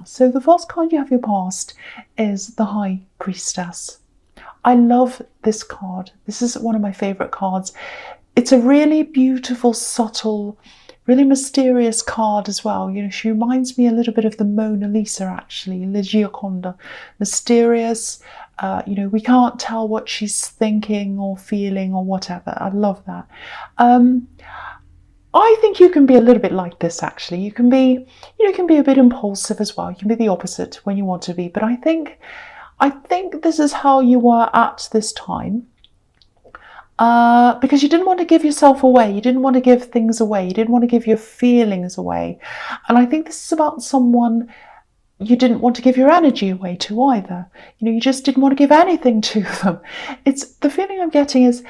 So the first card you have your past is the High Priestess. I love this card. This is one of my favourite cards. It's a really beautiful, subtle, really mysterious card as well. You know, she reminds me a little bit of the Mona Lisa, actually, La Gioconda. Mysterious, you know, we can't tell what she's thinking or feeling or whatever. I love that. I think you can be a little bit like this, actually. You can be, you know, you can be a bit impulsive as well. You can be the opposite when you want to be. But I think this is how you were at this time. Because you didn't want to give yourself away. You didn't want to give things away. You didn't want to give your feelings away. And I think this is about someone you didn't want to give your energy away to either. You know, you just didn't want to give anything to them. It's the feeling I'm getting is,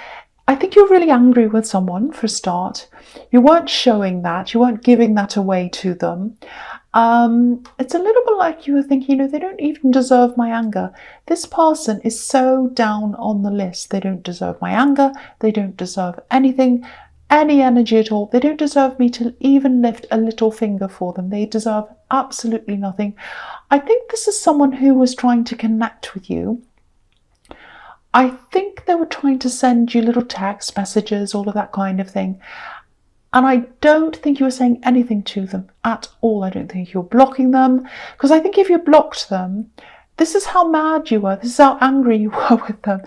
I think you're really angry with someone for a start. You weren't showing that. You weren't giving that away to them. It's a little bit like you were thinking, you know, they don't even deserve my anger. This person is so down on the list. They don't deserve my anger. They don't deserve anything, any energy at all. They don't deserve me to even lift a little finger for them. They deserve absolutely nothing. I think this is someone who was trying to connect with you. I think they were trying to send you little text messages, all of that kind of thing. And I don't think you were saying anything to them at all. I don't think you're blocking them. Because I think if you blocked them, this is how mad you were. This is how angry you were with them.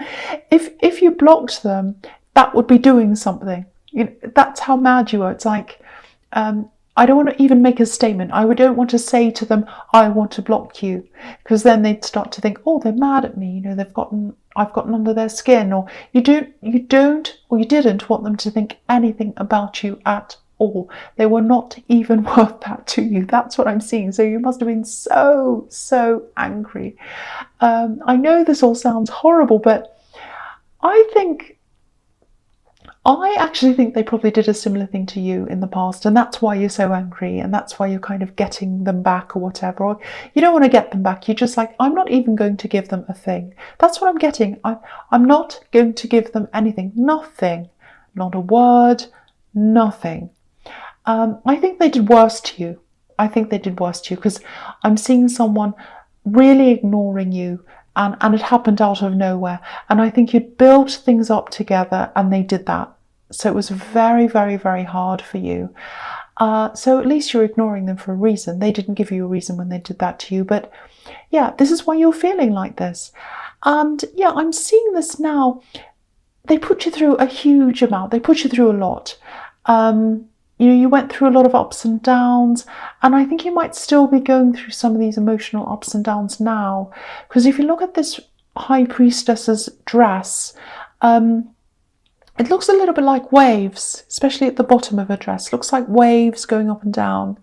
If you blocked them, that would be doing something. You know, that's how mad you were. It's like, I don't want to even make a statement. I don't want to say to them, I want to block you. Because then they'd start to think, oh, they're mad at me. You know, I've gotten under their skin. Or you didn't want them to think anything about you at all. They were not even worth that to you. That's what I'm seeing. So you must have been so angry. I know this all sounds horrible, but I actually think they probably did a similar thing to you in the past, and that's why you're so angry, and that's why you're kind of getting them back or whatever. Or you don't want to get them back. You're just like, I'm not even going to give them a thing. That's what I'm getting. I'm not going to give them anything. Nothing. Not a word. Nothing. I think they did worse to you. I think they did worse to you because I'm seeing someone really ignoring you. And it happened out of nowhere. And I think you'd built things up together and they did that. So it was very, very, very hard for you. So at least you're ignoring them for a reason. They didn't give you a reason when they did that to you. But yeah, this is why you're feeling like this. And yeah, I'm seeing this now. They put you through a huge amount. They put you through a lot. You know, you went through a lot of ups and downs, and I think you might still be going through some of these emotional ups and downs now. Because if you look at this High Priestess's dress, it looks a little bit like waves, especially at the bottom of her dress. It looks like waves going up and down.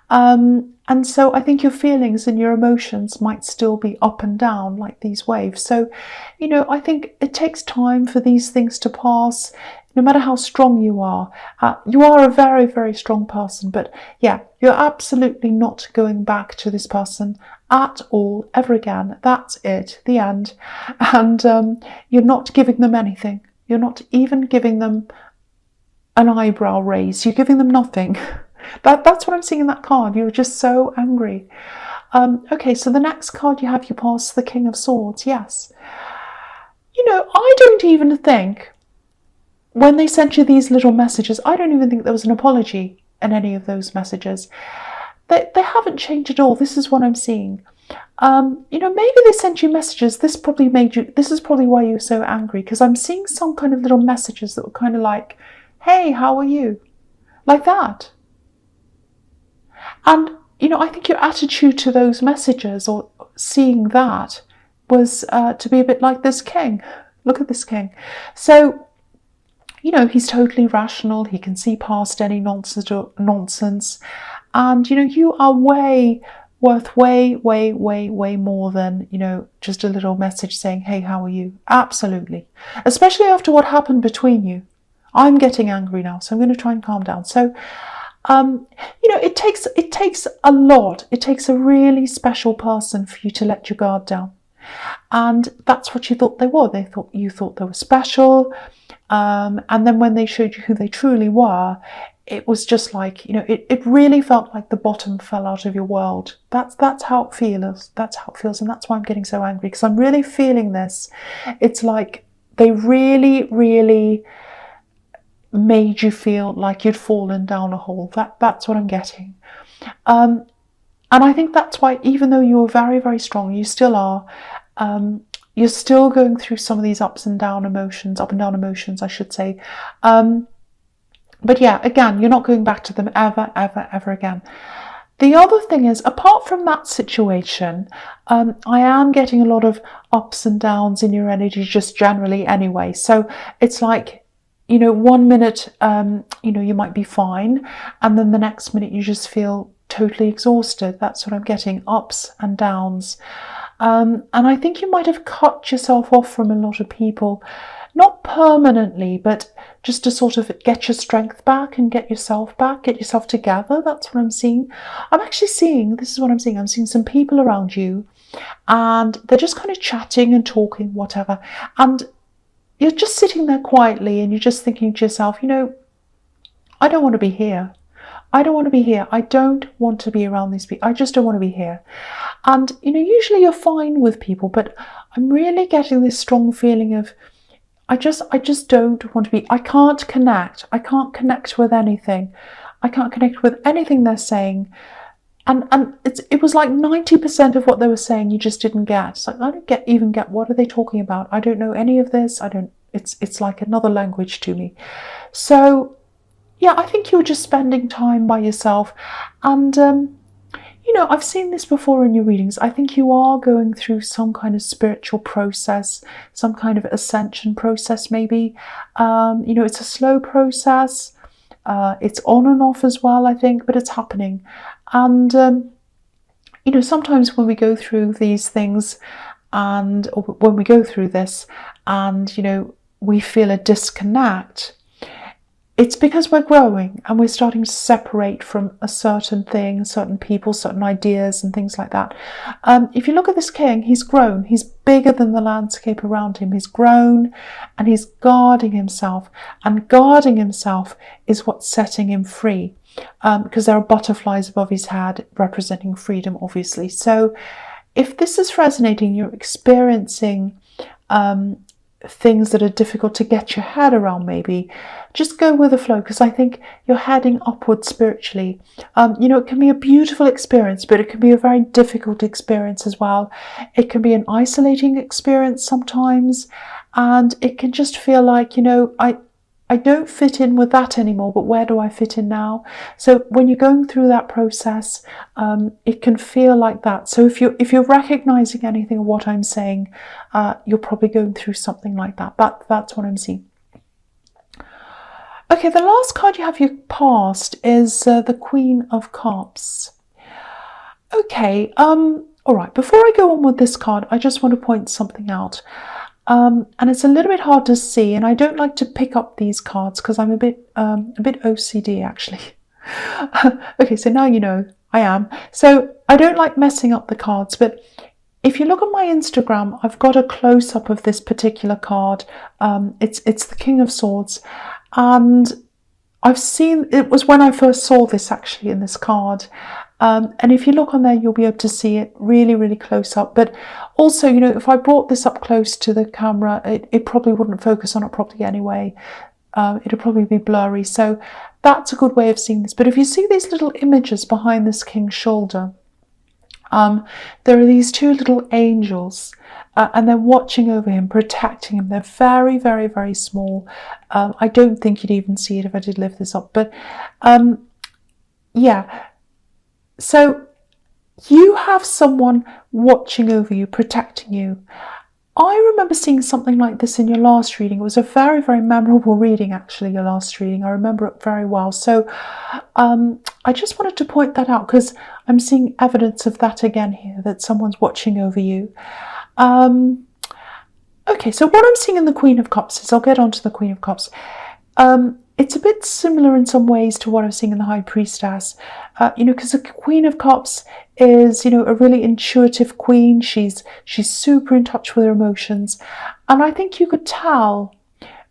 And so I think your feelings and your emotions might still be up and down like these waves. So, you know, I think it takes time for these things to pass. No matter how strong you are a very, very strong person. But yeah, you're absolutely not going back to this person at all, ever again. That's it, the end. And you're not giving them anything. You're not even giving them an eyebrow raise. You're giving them nothing. That's what I'm seeing in that card. You're just so angry. Okay, so the next card you have, you pass the King of Swords. Yes. You know, I don't even think, when they sent you these little messages, I don't even think there was an apology in any of those messages. They haven't changed at all. This is what I'm seeing. You know, maybe they sent you messages. This is probably why you're so angry, because I'm seeing some kind of little messages that were kind of like, hey, how are you? Like that. And, you know, I think your attitude to those messages, or seeing that, was to be a bit like this king. Look at this king. So, you know, he's totally rational. He can see past any nonsense. And, you know, you are worth way more than, you know, just a little message saying, hey, how are you? Absolutely. Especially after what happened between you. I'm getting angry now, so I'm going to try and calm down. So, you know, it takes a lot. It takes a really special person for you to let your guard down. And that's what you thought they were. You thought they were special. And then when they showed you who they truly were, it was just like, it really felt like the bottom fell out of your world. That's how it feels. That's how it feels. And that's why I'm getting so angry, because I'm really feeling this. It's like they really, really made you feel like you'd fallen down a hole. That's what I'm getting. And I think that's why, even though you're very, very strong, you still are, you're still going through some of these up and down emotions, I should say. But yeah, again, you're not going back to them ever, ever, ever again. The other thing is, apart from that situation, I am getting a lot of ups and downs in your energy just generally anyway. So it's like, 1 minute, you might be fine, and then the next minute you just feel totally exhausted. That's what I'm getting, ups and downs. And I think you might have cut yourself off from a lot of people, not permanently, but just to sort of get your strength back and get yourself back, get yourself together. That's what I'm seeing. I'm actually seeing, this is what I'm seeing. I'm seeing some people around you, and they're just kind of chatting and talking, whatever. And you're just sitting there quietly, and you're just thinking to yourself, I don't want to be here. I don't want to be here. I don't want to be around these people. I just don't want to be here. And, usually you're fine with people, but I'm really getting this strong feeling of, I just don't want to be. I can't connect. I can't connect with anything. I can't connect with anything they're saying. And it was like 90% of what they were saying you just didn't get. It's like, I don't even get what are they talking about. I don't know any of this. It's like another language to me. So yeah, I think you were just spending time by yourself. And I've seen this before in your readings. I think you are going through some kind of spiritual process, some kind of ascension process maybe. It's a slow process. It's on and off as well, I think, but it's happening. And, sometimes when we go through these things or when we go through this and, we feel a disconnect, it's because we're growing and we're starting to separate from a certain thing, certain people, certain ideas and things like that. If you look at this king, he's grown. He's bigger than the landscape around him. He's grown and he's guarding himself. And guarding himself is what's setting him free, because there are butterflies above his head representing freedom, obviously. So if this is resonating, you're experiencing things that are difficult to get your head around, maybe just go with the flow, because I think you're heading upwards spiritually. It can be a beautiful experience, but it can be a very difficult experience as well. It can be an isolating experience sometimes, and it can just feel like, I don't fit in with that anymore, but where do I fit in now? So when you're going through that process, it can feel like that. So if you're recognizing anything of what I'm saying, you're probably going through something like that. That's what I'm seeing. Okay, the last card you have your past is the Queen of Cups. Okay, all right, before I go on with this card, I just want to point something out. And it's a little bit hard to see, and I don't like to pick up these cards because I'm a bit OCD actually. Okay, so now you know I am. So I don't like messing up the cards, but if you look at my Instagram, I've got a close-up of this particular card. It's the King of Swords, and I've seen, it was when I first saw this actually in this card. And if you look on there, you'll be able to see it really, really close up. But also, if I brought this up close to the camera, it probably wouldn't focus on it properly anyway. It'll probably be blurry. So that's a good way of seeing this. But if you see these little images behind this king's shoulder, there are these two little angels, and they're watching over him, protecting him. They're very, very, very small. I don't think you'd even see it if I did lift this up. But yeah. So you have someone watching over you, protecting you. I remember seeing something like this in your last reading. It was a very, very memorable reading, actually, your last reading. I remember it very well. So I just wanted to point that out because I'm seeing evidence of that again here, that someone's watching over you. Okay, so what I'm seeing in the Queen of Cups is, I'll get on to the Queen of Cups. It's a bit similar in some ways to what I'm seeing in the High Priestess, because the Queen of Cups is, a really intuitive queen. She's super in touch with her emotions. And I think you could tell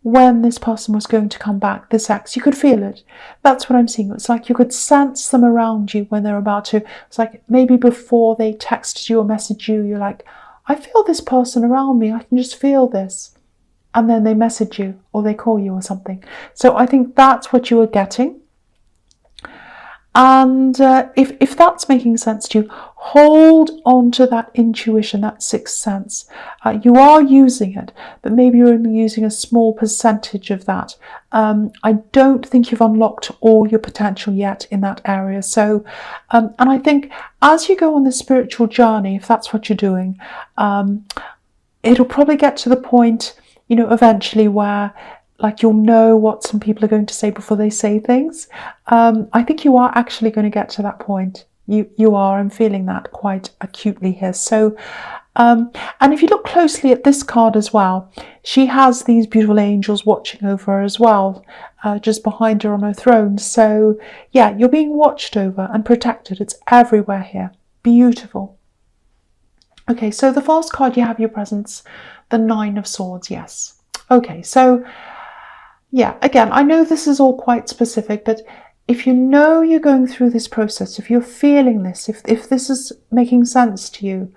when this person was going to come back, this ex. You could feel it. That's what I'm seeing. It's like you could sense them around you when they're about to. It's like maybe before they texted you or messaged you, you're like, I feel this person around me. I can just feel this. And then they message you or they call you or something. So I think that's what you were getting. And if that's making sense to you, hold on to that intuition, that sixth sense. You are using it, but maybe you're only using a small percentage of that. I don't think you've unlocked all your potential yet in that area. So, and I think as you go on this spiritual journey, if that's what you're doing, it'll probably get to the point, eventually where like you'll know what some people are going to say before they say things. I think you are actually going to get to that point. You are. I'm feeling that quite acutely here. So, and if you look closely at this card as well, she has these beautiful angels watching over her as well, just behind her on her throne. So, yeah, you're being watched over and protected. It's everywhere here. Beautiful. Okay, so the first card you have your presence, the Nine of Swords. Yes. Okay, so yeah, again, I know this is all quite specific, but if you know you're going through this process, if you're feeling this, if this is making sense to you,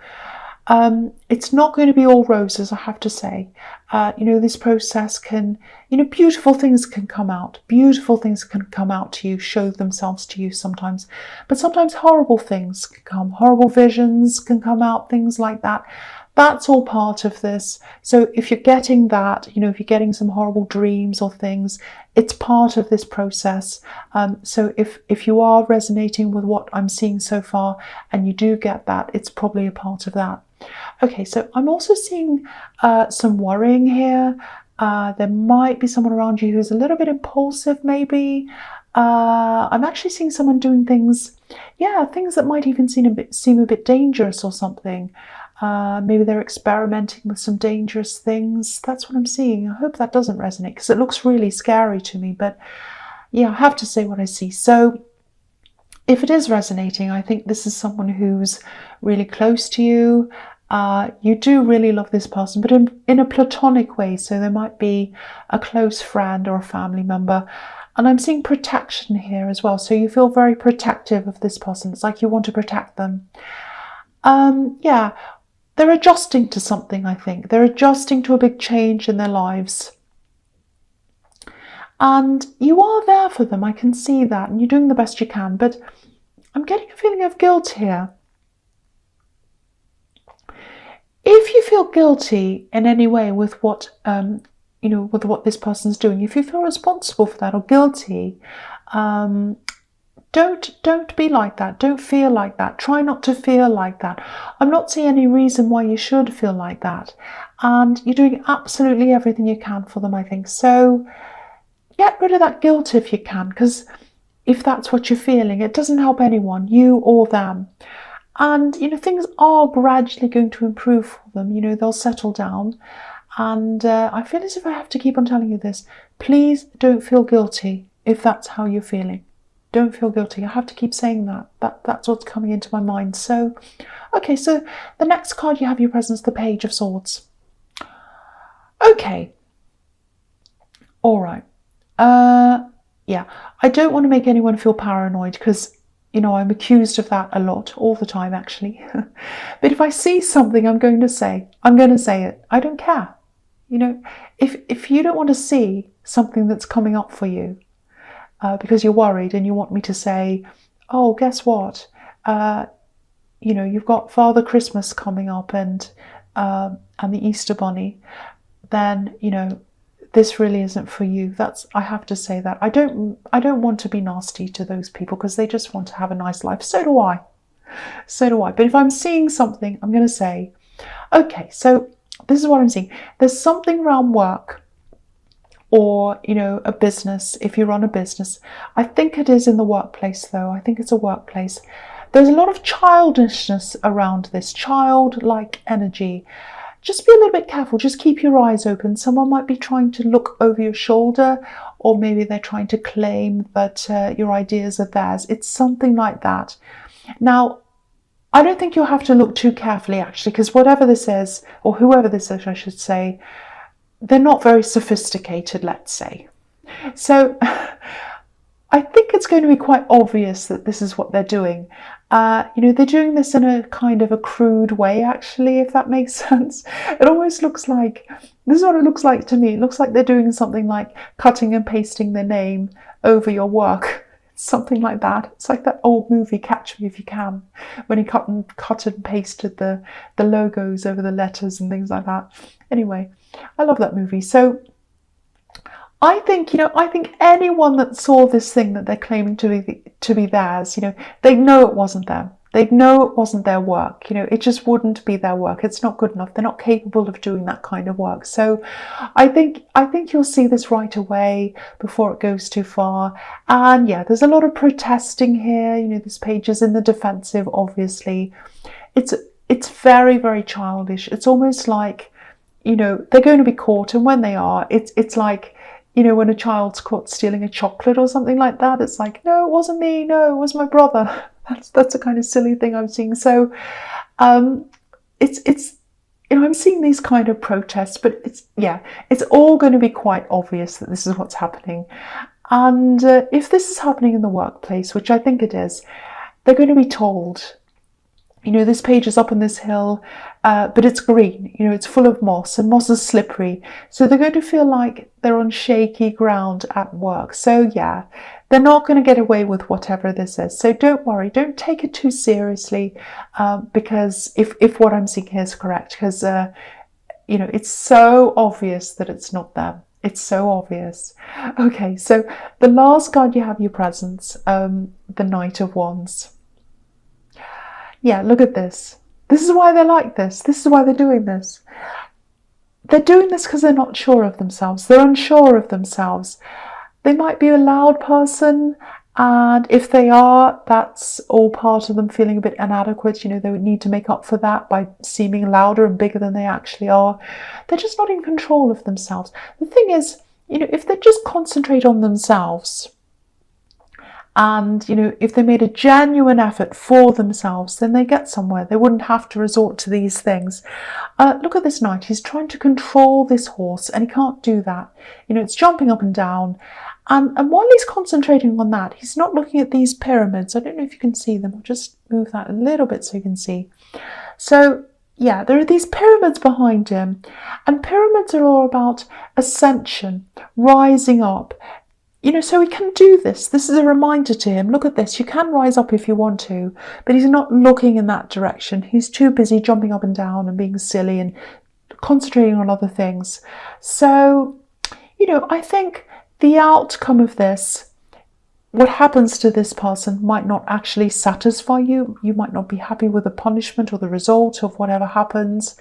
it's not going to be all roses, I have to say. This process can, beautiful things can come out. Beautiful things can come out to you, show themselves to you sometimes. But sometimes horrible things can come. Horrible visions can come out, things like that. That's all part of this. So if you're getting that, if you're getting some horrible dreams or things, it's part of this process. So if you are resonating with what I'm seeing so far and you do get that, it's probably a part of that. Okay, so I'm also seeing some worrying here. There might be someone around you who's a little bit impulsive, maybe. I'm actually seeing someone doing things, things that might even seem a bit dangerous or something. Maybe they're experimenting with some dangerous things. That's what I'm seeing. I hope that doesn't resonate because it looks really scary to me. But yeah, I have to say what I see. So if it is resonating, I think this is someone who's really close to you. You do really love this person, but in a platonic way. So there might be a close friend or a family member. And I'm seeing protection here as well. So you feel very protective of this person. It's like you want to protect them. They're adjusting to something, I think. They're adjusting to a big change in their lives. And you are there for them. I can see that. And you're doing the best you can. But I'm getting a feeling of guilt here. If you feel guilty in any way with what, with what this person's doing, if you feel responsible for that or guilty, Don't be like that. Don't feel like that. Try not to feel like that. I'm not seeing any reason why you should feel like that. And you're doing absolutely everything you can for them, I think. So get rid of that guilt if you can, because if that's what you're feeling, it doesn't help anyone, you or them. And, things are gradually going to improve for them. They'll settle down. And I feel as if I have to keep on telling you this. Please don't feel guilty if that's how you're feeling. Don't feel guilty. I have to keep saying that. That's what's coming into my mind. So, okay, so the next card you have your presence, the Page of Swords. Okay. All right. I don't want to make anyone feel paranoid because, I'm accused of that a lot, all the time, actually. But if I see something I'm going to say it. I don't care. If you don't want to see something that's coming up for you, because you're worried and you want me to say, oh, guess what? You've got Father Christmas coming up and the Easter Bunny, then, this really isn't for you. I have to say that. I don't want to be nasty to those people because they just want to have a nice life. So do I. But if I'm seeing something, I'm going to say, okay, so this is what I'm seeing. There's something around work, or, a business, if you run a business. I think it is in the workplace, though. I think it's a workplace. There's a lot of childishness around this, childlike energy. Just be a little bit careful. Just keep your eyes open. Someone might be trying to look over your shoulder, or maybe they're trying to claim that your ideas are theirs. It's something like that. Now, I don't think you'll have to look too carefully, actually, because whatever this is, or whoever this is, I should say, they're not very sophisticated, let's say. So I think it's going to be quite obvious that this is what they're doing. They're doing this in a kind of a crude way, actually, if that makes sense. It almost looks like, this is what it looks like to me. It looks like they're doing something like cutting and pasting their name over your work. Something like that. It's like that old movie, Catch Me If You Can, when he cut and pasted the logos over the letters and things like that. Anyway, I love that movie. So I think anyone that saw this thing that they're claiming to be theirs, they know it wasn't them. They'd know it wasn't their work. It just wouldn't be their work. It's not good enough. They're not capable of doing that kind of work. So I think you'll see this right away before it goes too far. And yeah, there's a lot of protesting here. This page is in the defensive, obviously. It's very, very childish. It's almost like, they're going to be caught, and when they are, it's like, when a child's caught stealing a chocolate or something like that, it's like, no, it wasn't me. No, it was my brother. That's a kind of silly thing I'm seeing. So it's I'm seeing these kind of protests, but it's all going to be quite obvious that this is what's happening. And if this is happening in the workplace, which I think it is, they're going to be told, this page is up on this hill, but it's green, it's full of moss, and moss is slippery. So they're going to feel like they're on shaky ground at work. So yeah, they're not going to get away with whatever this is. So don't worry, don't take it too seriously, because if what I'm seeing here is correct, because, it's so obvious that it's not them. It's so obvious. Okay, so the last card you have your presents, the Knight of Wands. Yeah, look at this. This is why they're like this. This is why they're doing this. They're doing this because they're not sure of themselves. They're unsure of themselves. They might be a loud person, and if they are, that's all part of them feeling a bit inadequate. They would need to make up for that by seeming louder and bigger than they actually are. They're just not in control of themselves. The thing is, if they just concentrate on themselves, and, if they made a genuine effort for themselves, then they get somewhere. They wouldn't have to resort to these things. Look at this knight. He's trying to control this horse, and he can't do that. It's jumping up and down. And while he's concentrating on that, he's not looking at these pyramids. I don't know if you can see them. I'll just move that a little bit so you can see. So, yeah, there are these pyramids behind him. And pyramids are all about ascension, rising up. So he can do this. This is a reminder to him. Look at this. You can rise up if you want to, but he's not looking in that direction. He's too busy jumping up and down and being silly and concentrating on other things. So, I think the outcome of this, what happens to this person, might not actually satisfy you. You might not be happy with the punishment or the result of whatever happens.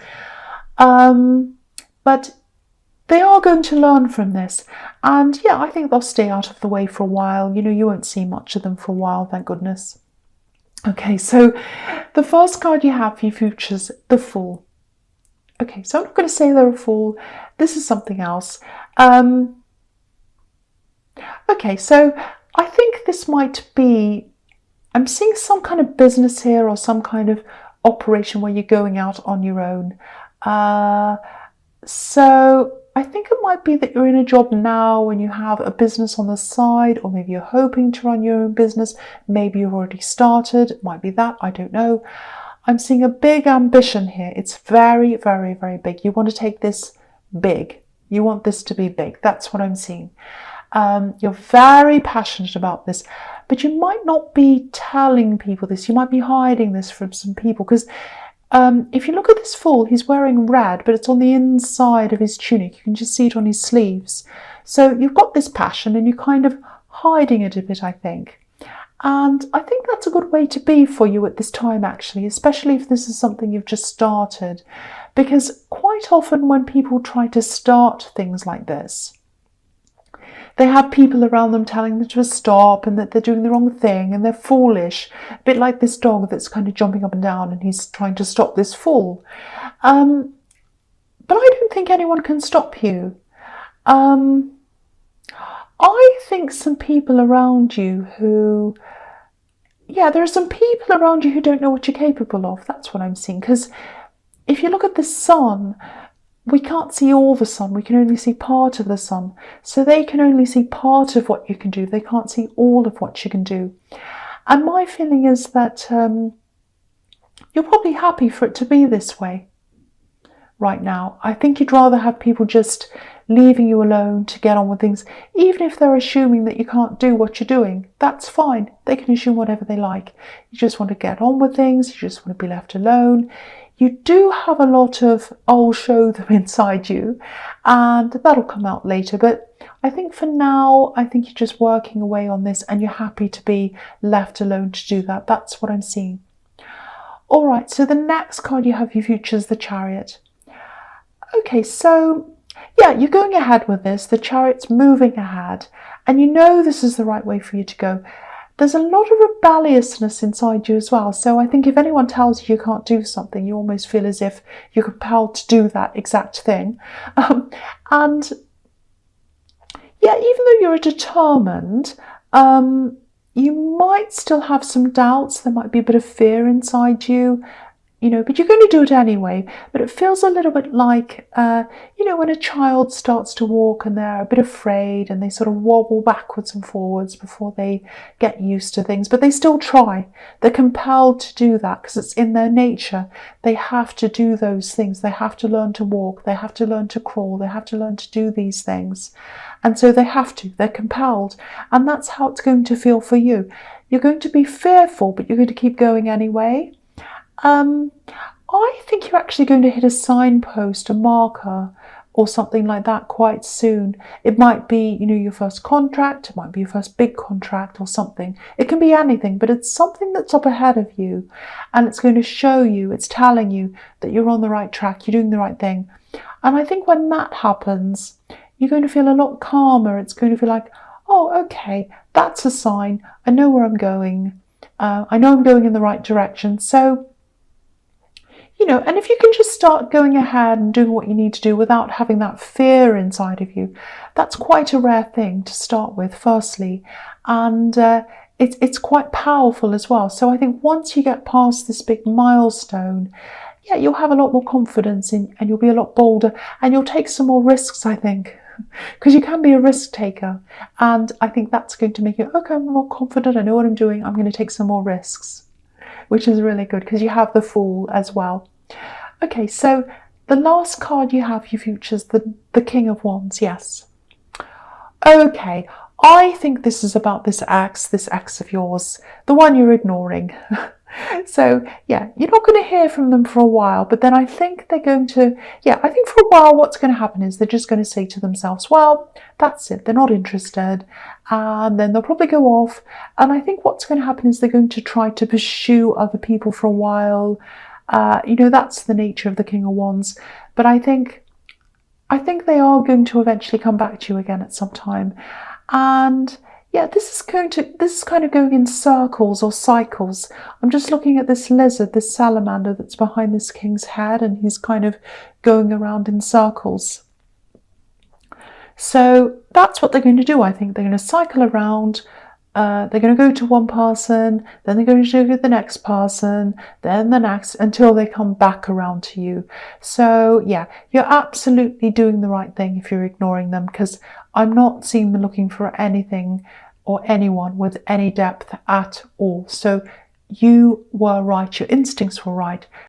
But they are going to learn from this. And yeah, I think they'll stay out of the way for a while. You won't see much of them for a while, thank goodness. Okay, so the first card you have for your futures, the Fool. Okay, so I'm not going to say they're a fool. This is something else. Okay, so I think this might be, I'm seeing some kind of business here or some kind of operation where you're going out on your own. So I think it might be that you're in a job now and you have a business on the side, or maybe you're hoping to run your own business. Maybe you've already started. It might be that. I don't know. I'm seeing a big ambition here. It's very, very, very big. You want to take this big. You want this to be big. That's what I'm seeing. You're very passionate about this, but you might not be telling people this. You might be hiding this from some people, because if you look at this Fool, he's wearing red, but it's on the inside of his tunic. You can just see it on his sleeves. So you've got this passion and you're kind of hiding it a bit, I think. And I think that's a good way to be for you at this time, actually, especially if this is something you've just started. Because quite often when people try to start things like this, they have people around them telling them to stop and that they're doing the wrong thing and they're foolish. A bit like this dog that's kind of jumping up and down and he's trying to stop this Fool. But I don't think anyone can stop you. I think some people around you who... Yeah, there are some people around you who don't know what you're capable of. That's what I'm seeing. Because if you look at the sun, we can't see all the sun, we can only see part of the sun. So they can only see part of what you can do. They can't see all of what you can do. And my feeling is that you're probably happy for it to be this way right now. I think you'd rather have people just leaving you alone to get on with things, even if they're assuming that you can't do what you're doing. That's fine. They can assume whatever they like. You just want to get on with things. You just want to be left alone. You do have a lot of I'll show them inside you, and that'll come out later. But I think for now, I think you're just working away on this and you're happy to be left alone to do that. That's what I'm seeing. All right, so the next card you have, your future, is the Chariot. Okay, so yeah, you're going ahead with this. The Chariot's moving ahead, and you know this is the right way for you to go. There's a lot of rebelliousness inside you as well. So I think if anyone tells you you can't do something, you almost feel as if you're compelled to do that exact thing. And yeah, even though you're determined, you might still have some doubts. There might be a bit of fear inside you. But you're going to do it anyway. But it feels a little bit like, when a child starts to walk and they're a bit afraid and they sort of wobble backwards and forwards before they get used to things, but they still try. They're compelled to do that because it's in their nature. They have to do those things. They have to learn to walk. They have to learn to crawl. They have to learn to do these things. And so they have to. They're compelled. And that's how it's going to feel for you. You're going to be fearful, but you're going to keep going anyway. I think you're actually going to hit a signpost, a marker, or something like that quite soon. It might be, your first contract. It might be your first big contract or something. It can be anything, but it's something that's up ahead of you, and it's going to show you, it's telling you that you're on the right track, you're doing the right thing. And I think when that happens, you're going to feel a lot calmer. It's going to feel like, oh, okay, that's a sign. I know where I'm going. I know I'm going in the right direction. So, and if you can just start going ahead and doing what you need to do without having that fear inside of you, that's quite a rare thing to start with, firstly. And it's quite powerful as well. So I think once you get past this big milestone, yeah, you'll have a lot more confidence and you'll be a lot bolder and you'll take some more risks, I think. Because you can be a risk taker. And I think that's going to make you, okay, I'm more confident. I know what I'm doing. I'm going to take some more risks, which is really good because you have the Fool as well. Okay, so the last card you have, your future's the King of Wands, yes. Okay, I think this is about this ex of yours, the one you're ignoring. So, yeah, you're not going to hear from them for a while, but then I think they're going to, I think for a while what's going to happen is they're just going to say to themselves, well, that's it, they're not interested, and then they'll probably go off, and I think what's going to happen is they're going to try to pursue other people for a while. That's the nature of the King of Wands, but I think they are going to eventually come back to you again at some time, and yeah, this is kind of going in circles or cycles. I'm just looking at this lizard, this salamander that's behind this king's head, and he's kind of going around in circles. So that's what they're going to do. I think they're going to cycle around. They're going to go to one person, then they're going to go to the next person, then the next, until they come back around to you. So yeah, you're absolutely doing the right thing if you're ignoring them, because I'm not seeing them looking for anything or anyone with any depth at all. So you were right, your instincts were right.